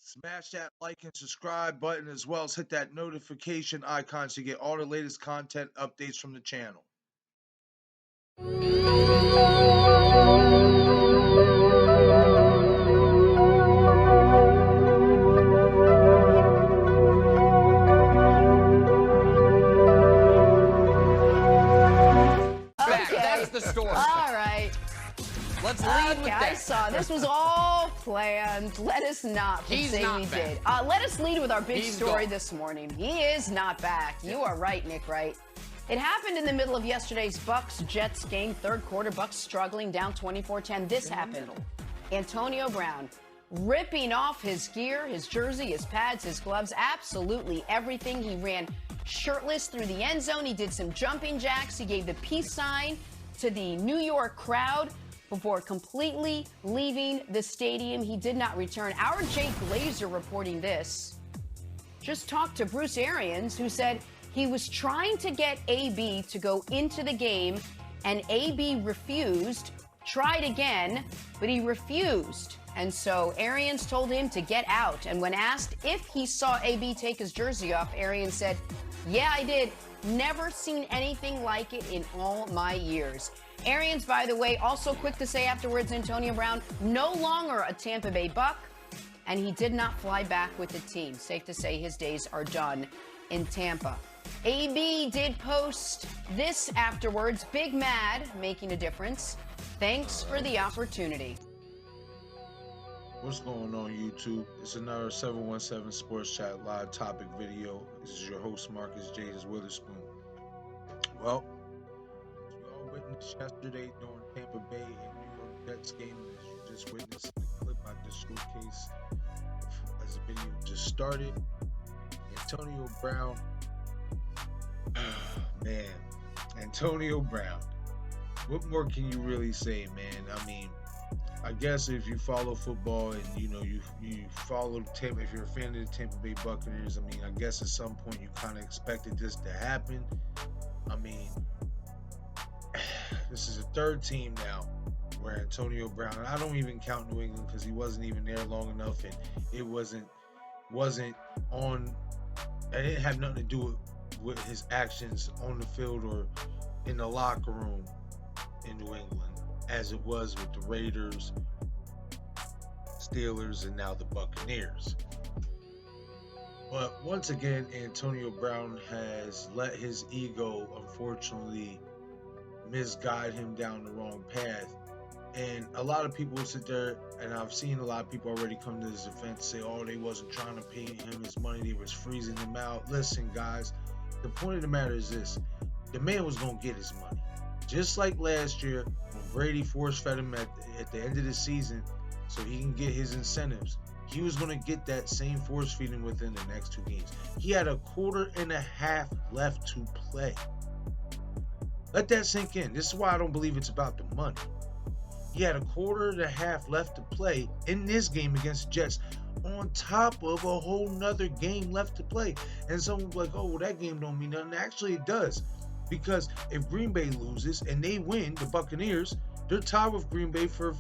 Smash that like and subscribe button as well as hit that notification icon so you get all the latest content updates from the channel. That's the story. All right. Let's lead with I that. saw this was all planned. Let us not He's say not we back. did. Let us lead with our big He's story gone. this morning. He is not back. You are right, Nick. Right. It happened in the middle of yesterday's Bucks-Jets game. Third quarter, Bucks struggling, down 24-10. This happened. Antonio Brown ripping off his gear, his jersey, his pads, his gloves, absolutely everything. He ran shirtless through the end zone. He did some jumping jacks. He gave the peace sign to the New York crowd before completely leaving the stadium. He did not return. Our Jake Glazer reporting this. Just talked to Bruce Arians, who said he was trying to get AB to go into the game, and AB refused, tried again, but he refused. And so Arians told him to get out. And when asked if he saw AB take his jersey off, Arians said, "Yeah, I did. Never seen anything like it in all my years." Arians, by the way, also quick to say afterwards, Antonio Brown no longer a Tampa Bay Buck, and he did not fly back with the team. Safe to say his days are done in Tampa. AB did post this afterwards. Big mad, making a difference. Thanks for the opportunity. What's going on YouTube? It's another 717 Sports Chat live topic video. This is your host Marcus Jades Witherspoon. Well, as we all witnessed yesterday during Tampa Bay and New York Jets game, as you just witnessed in the clip I just showcased as the video just started, Antonio Brown, man, Antonio Brown. What more can you really say, man? I mean, I guess if you follow football and you follow Tampa, if you're a fan of the Tampa Bay Buccaneers, I mean, I guess at some point you kind of expected this to happen. I mean, this is the third team now where Antonio Brown, and I don't even count New England because he wasn't even there long enough, and it wasn't on. It didn't have nothing to do with his actions on the field or in the locker room in New England, as it was with the Raiders, Steelers, and now the Buccaneers. But once again, Antonio Brown has let his ego, unfortunately, misguide him down the wrong path. And a lot of people sit there, and I've seen a lot of people already come to his defense, say, oh, they wasn't trying to pay him his money, they was freezing him out. Listen, guys, the point of the matter is this. The man was going to get his money. Just like last year when Brady force-fed him at the end of the season so he can get his incentives, he was going to get that same force-feeding within the next two games. He had a quarter and a half left to play. Let that sink in. This is why I don't believe it's about the money. He had a quarter and a half left to play in this game against the Jets on top of a whole nother game left to play. And someone's like, oh, well, that game don't mean nothing. Actually, it does. Because if Green Bay loses and they win, the Buccaneers, they're tied with Green Bay for,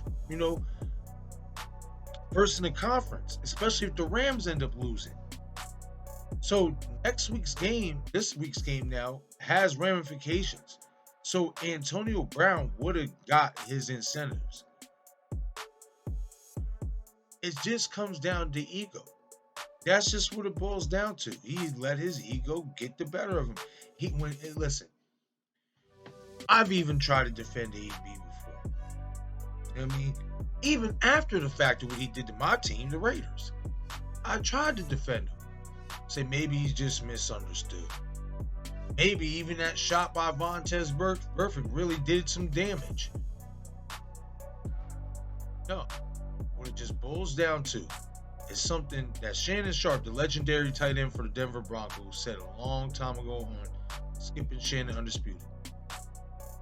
first in the conference, especially if the Rams end up losing. So this week's game now has ramifications. So Antonio Brown would have got his incentives. It just comes down to ego. That's just what it boils down to. He let his ego get the better of him. Listen, I've even tried to defend AB before. I mean, even after the fact of what he did to my team, the Raiders, I tried to defend him. Say maybe he's just misunderstood. Maybe even that shot by Vontaze Burfict really did some damage. No, what it just boils down to is something that Shannon Sharpe, the legendary tight end for the Denver Broncos, said a long time ago on Skip and Shannon Undisputed.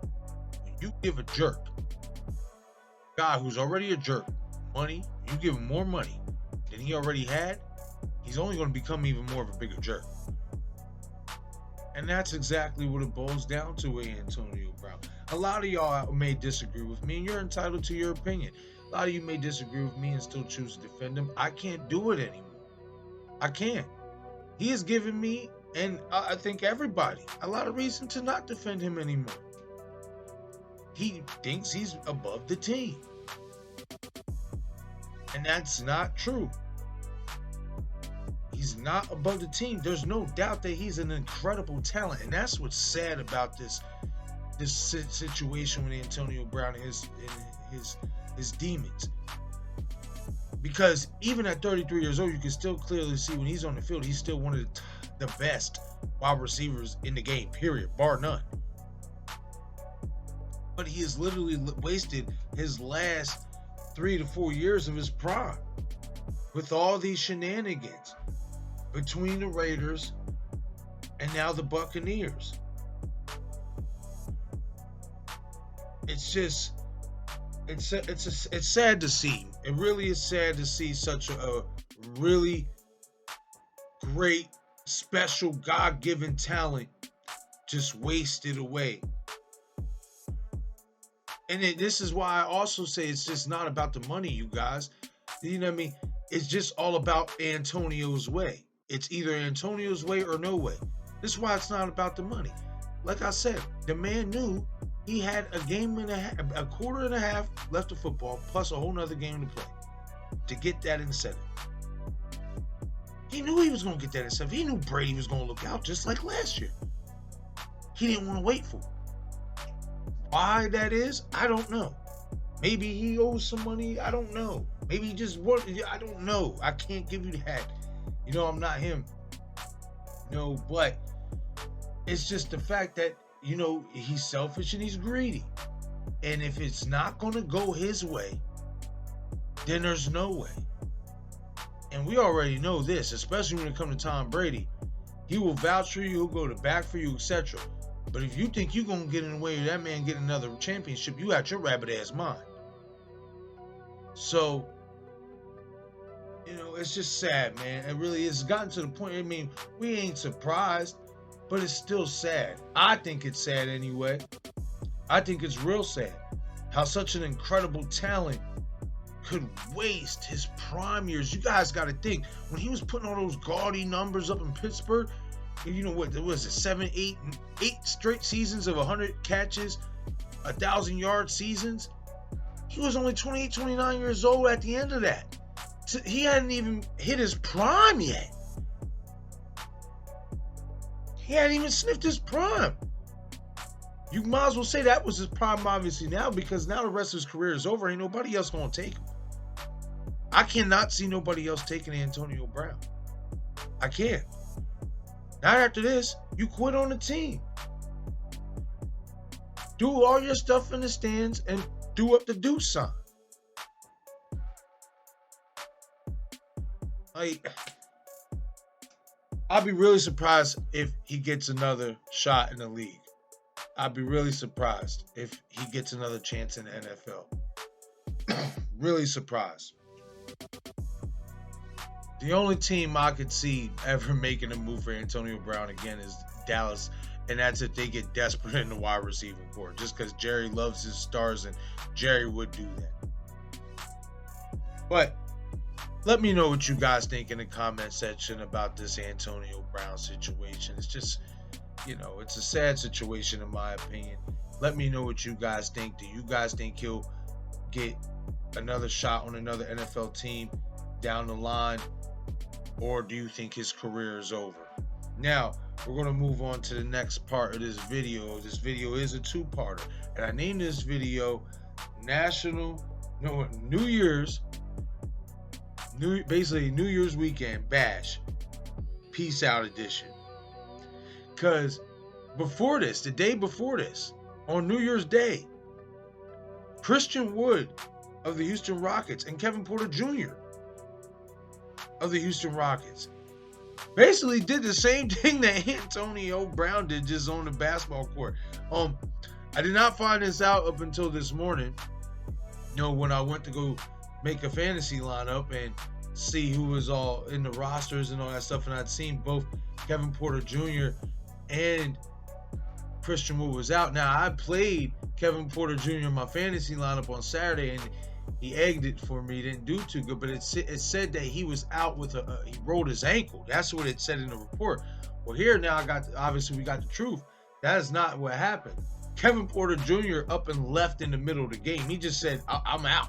When you give a jerk, a guy who's already a jerk, money, you give him more money than he already had, he's only going to become even more of a bigger jerk. And that's exactly what it boils down to with Antonio Brown. A lot of y'all may disagree with me, and you're entitled to your opinion. A lot of you may disagree with me and still choose to defend him. I can't do it anymore. I can't. He has given me, and I think everybody, a lot of reason to not defend him anymore. He thinks he's above the team. And that's not true. He's not above the team. There's no doubt that he's an incredible talent. And that's what's sad about this situation with Antonio Brown and his demons. Because even at 33 years old, you can still clearly see when he's on the field, he's still one of the best wide receivers in the game, period, bar none. But he has literally wasted his last 3 to 4 years of his prime with all these shenanigans between the Raiders and now the Buccaneers. It's just, it's sad to see. It really is sad to see such a really great, special, God-given talent just wasted away. And this is why I also say it's just not about the money, you guys. You know what I mean? It's just all about Antonio's way. It's either Antonio's way or no way. This is why it's not about the money. Like I said, the man knew he had a game and a quarter and a half left of football, plus a whole nother game to play to get that incentive. He knew he was going to get that incentive. He knew Brady was going to look out just like last year. He didn't want to wait for it. Why that is, I don't know. Maybe he owes some money. I don't know. Maybe he just wanted, I don't know. I can't give you that. You know, I'm not him. No, but it's just the fact that, you know, he's selfish and he's greedy. And if it's not going to go his way, then there's no way. And we already know this, especially when it comes to Tom Brady. He will vouch for you, he'll go to bat for you, etc. But if you think you're going to get in the way of that man getting another championship, you got your rabbit ass mind. So, you know, it's just sad, man. It really is. It's gotten to the point, I mean, we ain't surprised, but it's still sad. I think it's sad anyway. I think it's real sad how such an incredible talent could waste his prime years. You guys got to think, when he was putting all those gaudy numbers up in Pittsburgh, you know what, was it, 8 straight seasons of 100 catches, 1,000-yard seasons? He was only 28, 29 years old at the end of that. So he hadn't even hit his prime yet. He hadn't even sniffed his prime. You might as well say that was his prime, obviously, now, because now the rest of his career is over. Ain't nobody else going to take him. I cannot see nobody else taking Antonio Brown. I can't. Not after this. You quit on the team. Do all your stuff in the stands and do up the deuce sign. I'd be really surprised if he gets another shot in the league. I'd be really surprised if he gets another chance in the NFL. Really surprised. The only team I could see ever making a move for Antonio Brown again is Dallas, and that's if they get desperate in the wide receiving corps, just because Jerry loves his stars and Jerry would do that. But let me know what you guys think in the comment section about this Antonio Brown situation. It's just, you know, it's a sad situation in my opinion. Let me know what you guys think. Do you guys think he'll get another shot on another NFL team down the line? Or do you think his career is over? Now, we're going to move on to the next part of this video. This video is a two-parter. And I named this video New Year's weekend bash peace out edition. Because before this, the day before this, on New Year's Day, Christian Wood of the Houston Rockets and Kevin Porter Jr. of the Houston Rockets basically did the same thing that Antonio Brown did, just on the basketball court. I did not find this out up until this morning, you know, when I went to go make a fantasy lineup and see who was all in the rosters and all that stuff, and I'd seen both Kevin Porter Jr. and Christian Wood was out. Now, I played Kevin Porter Jr. in my fantasy lineup on Saturday, and he egged it for me. He didn't do too good, but it said that he was out with he rolled his ankle. That's what it said in the report. Well, here now obviously we got the truth. That is not what happened. Kevin Porter Jr. up and left in the middle of the game. He just said, I'm out.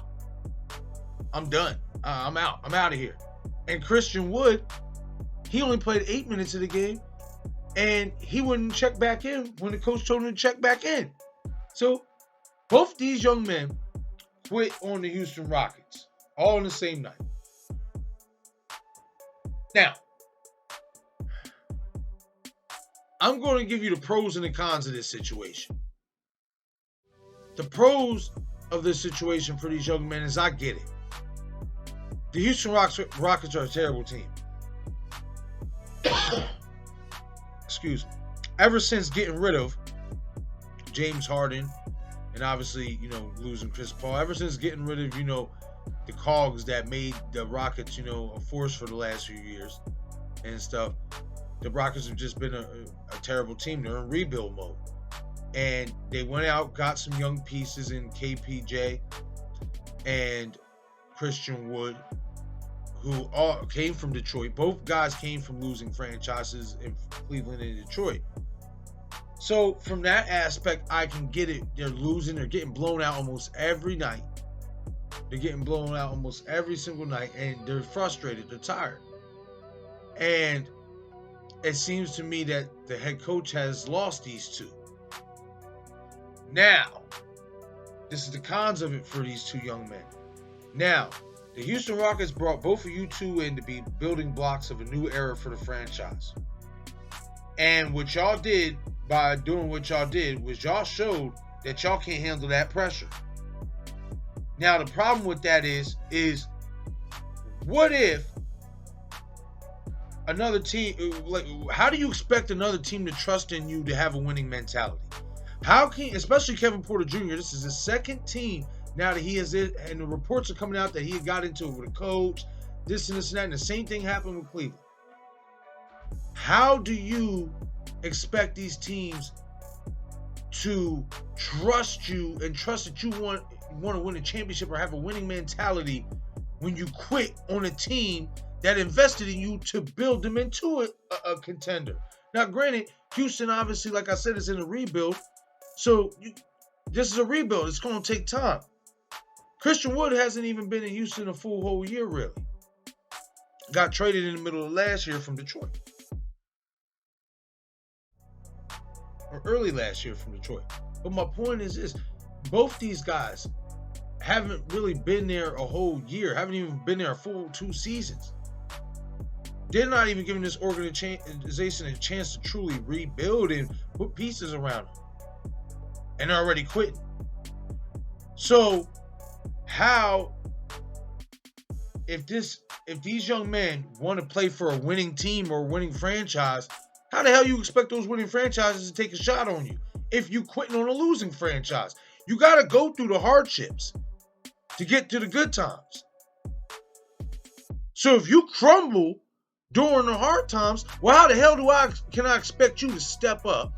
I'm done. I'm out. I'm out of here. And Christian Wood, he only played 8 minutes of the game, and he wouldn't check back in when the coach told him to check back in. So both these young men quit on the Houston Rockets, all in the same night. Now, I'm going to give you the pros and the cons of this situation. The pros of this situation for these young men is I get it. The Houston Rockets are a terrible team. Excuse me. Ever since getting rid of James Harden and obviously, losing Chris Paul, ever since getting rid of, the cogs that made the Rockets, a force for the last few years and stuff, the Rockets have just been a terrible team. They're in rebuild mode. And they went out, got some young pieces in KPJ and Christian Wood, who all came from Detroit. Both guys came from losing franchises in Cleveland and Detroit. So from that aspect, I can get it. They're losing. They're getting blown out almost every night. They're getting blown out almost every single night, and they're frustrated. They're tired. And it seems to me that the head coach has lost these two. Now, this is the cons of it for these two young men. Now, the Houston Rockets brought both of you two in to be building blocks of a new era for the franchise. And what y'all did by doing what y'all did was y'all showed that y'all can't handle that pressure. Now, the problem with that is what if another team, how do you expect another team to trust in you to have a winning mentality? How can, especially Kevin Porter Jr., this is his second team now that he is it, and the reports are coming out that he got into it with a coach, this and that, and the same thing happened with Cleveland. How do you expect these teams to trust you and trust that you want to win a championship or have a winning mentality when you quit on a team that invested in you to build them into a contender? Now, granted, Houston obviously, like I said, is in a rebuild. So this is a rebuild. It's going to take time. Christian Wood hasn't even been in Houston a full whole year, really. Got traded in the middle of last year from Detroit. Or early last year from Detroit. But my point is this. Both these guys haven't really been there a whole year. Haven't even been there a full 2 seasons. They're not even giving this organization a chance to truly rebuild and put pieces around them. And they're already quitting. So, how, if these young men want to play for a winning team or a winning franchise, how the hell you expect those winning franchises to take a shot on you if you quitting on a losing franchise? You got to go through the hardships to get to the good times. So if you crumble during the hard times, well, how the hell can I expect you to step up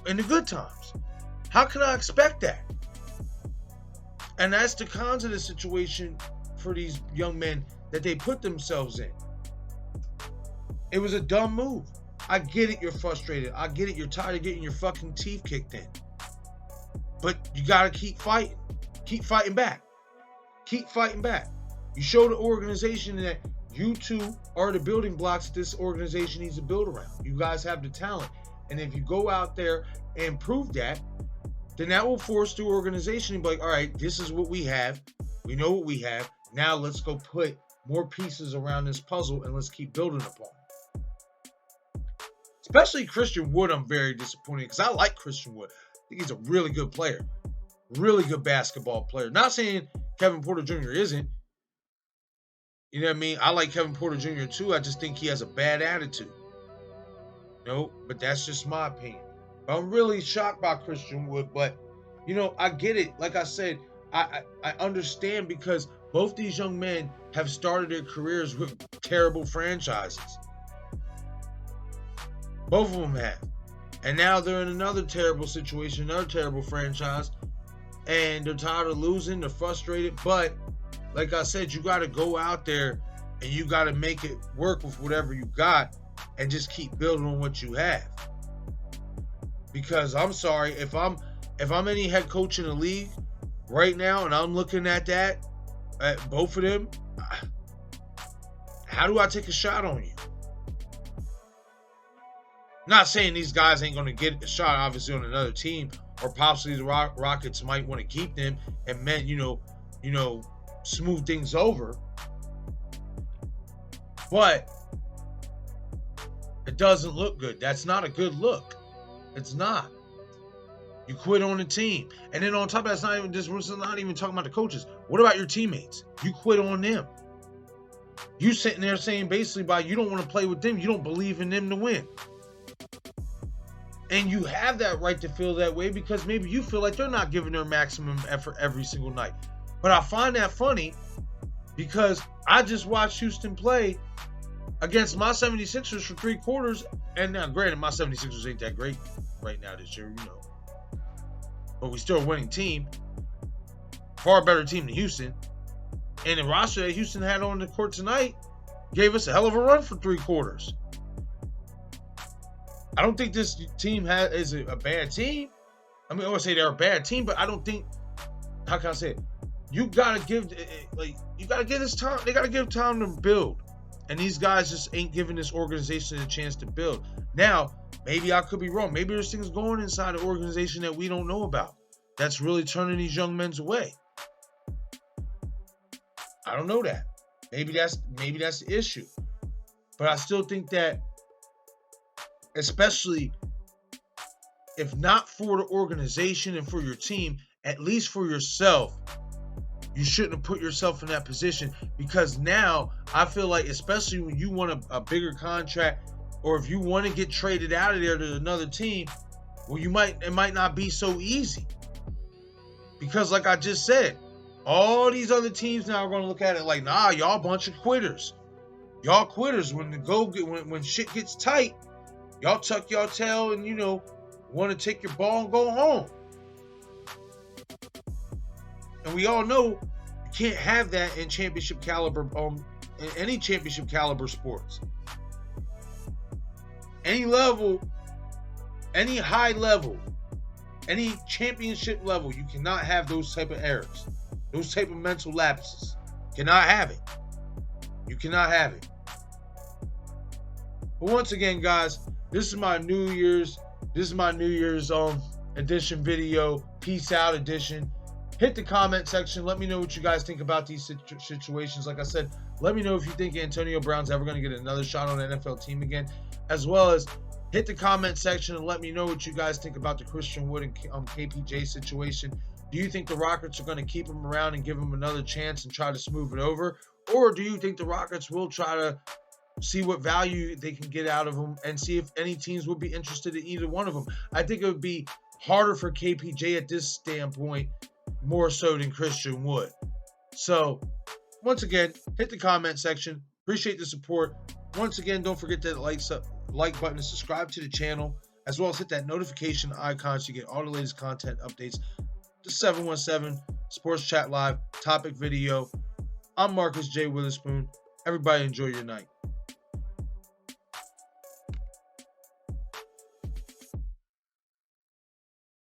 in the good times? How can I expect that? And that's the cons of the situation for these young men that they put themselves in. It was a dumb move. I get it, you're frustrated. I get it, you're tired of getting your fucking teeth kicked in. But you gotta keep fighting. Keep fighting back. Keep fighting back. You show the organization that you two are the building blocks that this organization needs to build around. You guys have the talent. And if you go out there and prove that, then that will force the organization to be like, all right, this is what we have. We know what we have. Now let's go put more pieces around this puzzle and let's keep building upon it. Especially Christian Wood, I'm very disappointed because I like Christian Wood. I think he's a really good player. Really good basketball player. Not saying Kevin Porter Jr. isn't. You know what I mean? I like Kevin Porter Jr. too. I just think he has a bad attitude. But that's just my opinion. I'm really shocked by Christian Wood, but, I get it. Like I said, I understand because both these young men have started their careers with terrible franchises. Both of them have. And now they're in another terrible situation, another terrible franchise, and they're tired of losing. They're frustrated. But like I said, you got to go out there and you got to make it work with whatever you got and just keep building on what you have. Because I'm sorry, if I'm any head coach in the league right now and I'm looking at that, at both of them, how do I take a shot on you? Not saying these guys ain't going to get a shot, obviously, on another team, or possibly the Rockets might want to keep them and smooth things over. But it doesn't look good. That's not a good look. It's not. You quit on the team. And then on top of that, it's not even talking about the coaches. What about your teammates? You quit on them. You sitting there saying basically you don't want to play with them. You don't believe in them to win. And you have that right to feel that way because maybe you feel like they're not giving their maximum effort every single night. But I find that funny because I just watched Houston play against my 76ers for 3 quarters. And now, granted, my 76ers ain't that great right now this year, But we still a winning team. Far better team than Houston. And the roster that Houston had on the court tonight gave us a hell of a run for 3 quarters. I don't think this team is a bad team. I mean, I would say they're a bad team, but I don't think, how can I say it? You gotta give this time. They gotta give time to build. And these guys just ain't giving this organization a chance to build. Now, maybe I could be wrong. Maybe there's things going inside the organization that we don't know about that's really turning these young men away. I don't know that. Maybe that's the issue. But I still think that, especially if not for the organization and for your team, at least for yourself, you shouldn't have put yourself in that position, because now I feel like, especially when you want a bigger contract, or if you want to get traded out of there to another team, well, it might not be so easy. Because like I just said, all these other teams now are going to look at it like, nah, y'all a bunch of quitters. Y'all quitters. When shit gets tight, y'all tuck your tail and, want to take your ball and go home. And we all know you can't have that in championship caliber, in any championship caliber sports. Any level, any high level, any championship level, you cannot have those type of errors. Those type of mental lapses. Cannot have it. You cannot have it. But once again, guys, this is my New Year's edition video. Peace out edition. Hit the comment section. Let me know what you guys think about these situations. Like I said, let me know if you think Antonio Brown's ever going to get another shot on an NFL team again. As well as hit the comment section and let me know what you guys think about the Christian Wood and KPJ situation. Do you think the Rockets are going to keep him around and give him another chance and try to smooth it over? Or do you think the Rockets will try to see what value they can get out of him and see if any teams would be interested in either one of them? I think it would be harder for KPJ at this standpoint, more so than Christian Wood. So, once again, hit the comment section. Appreciate the support. Once again, don't forget that like button and subscribe to the channel, as well as hit that notification icon so you get all the latest content updates. The 717 Sports Chat Live topic video. I'm Marcus J. Witherspoon. Everybody enjoy your night.